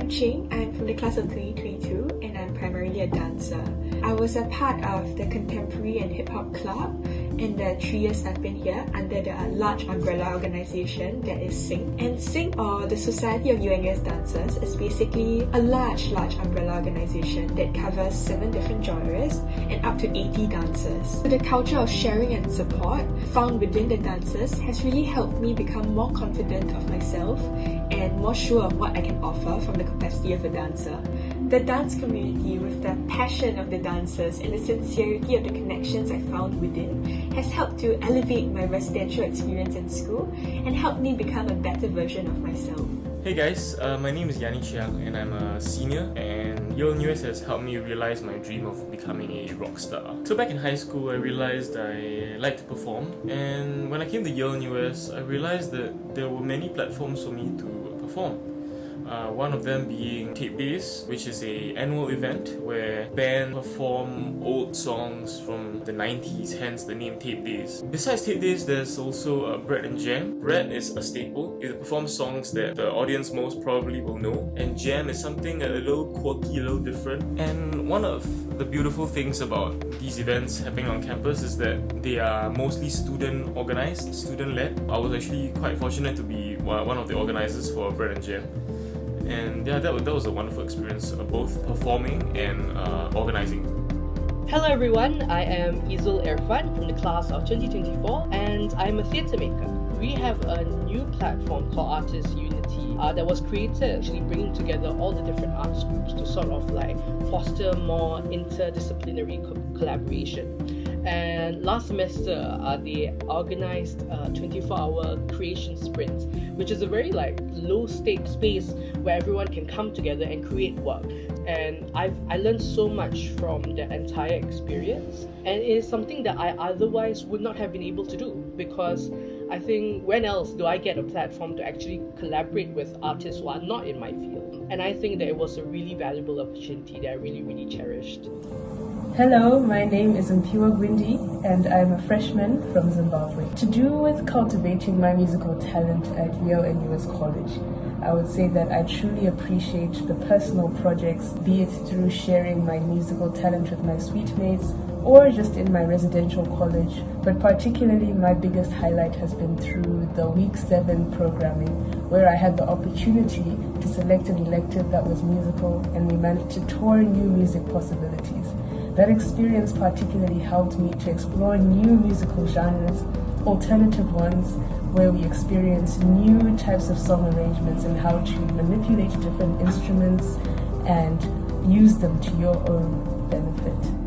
I'm Ching. I'm from the class of 2022 and I'm primarily a dancer. I was a part of the Contemporary and Hip Hop Club in the 3 years I've been here under the large umbrella organisation that is SING. And SING, or the Society of Yale-NUS Dancers, is basically a large umbrella organisation that covers 7 different genres and up to 80 dancers. So the culture of sharing and support found within the dancers has really helped me become more confident of myself and more sure of what I can offer from the capacity of a dancer. The dance community, with the passion of the dancers and the sincerity of the connections I found within, has helped to elevate my residential experience in school and helped me become a better version of myself. Hey guys, my name is Yanni Chiang and I'm a senior, and Yale-NUS has helped me realize my dream of becoming a rock star. So back in high school, I realized I liked to perform, and when I came to Yale-NUS, I realized that there were many platforms for me to perform. One of them being Tape Days, which is an annual event where bands perform old songs from the 90s, hence the name Tape Days. Besides Tape Days, there's also Bread and Jam. Bread is a staple. It performs songs that the audience most probably will know, and Jam is something a little quirky, a little different. And one of the beautiful things about these events happening on campus is that they are mostly student organized, student led. I was actually quite fortunate to be one of the organizers for Bread and Jam. And yeah, that was a wonderful experience, both performing and organizing. Hello everyone, I am Izul Irfan from the class of 2024 and I'm a theatre maker. We have a new platform called Artist Unity that was created actually bringing together all the different arts groups to sort of like foster more interdisciplinary collaboration. And last semester, they organized a 24-hour creation sprint, which is a very low-stakes space where everyone can come together and create work. And I learned so much from the entire experience, and it is something that I otherwise would not have been able to do, because I think when else do I get a platform to actually collaborate with artists who are not in my field? And I think that it was a really valuable opportunity that I really cherished. Hello, my name is Mpiwa Gwindi and I'm a freshman from Zimbabwe. To do with cultivating my musical talent at Yale-NUS College, I would say that I truly appreciate the personal projects, be it through sharing my musical talent with my suite mates or just in my residential college, but particularly my biggest highlight has been through the Week 7 programming, where I had the opportunity to select an elective that was musical and we managed to tour new music possibilities. That experience particularly helped me to explore new musical genres, alternative ones, where we experienced new types of song arrangements and how to manipulate different instruments and use them to your own benefit.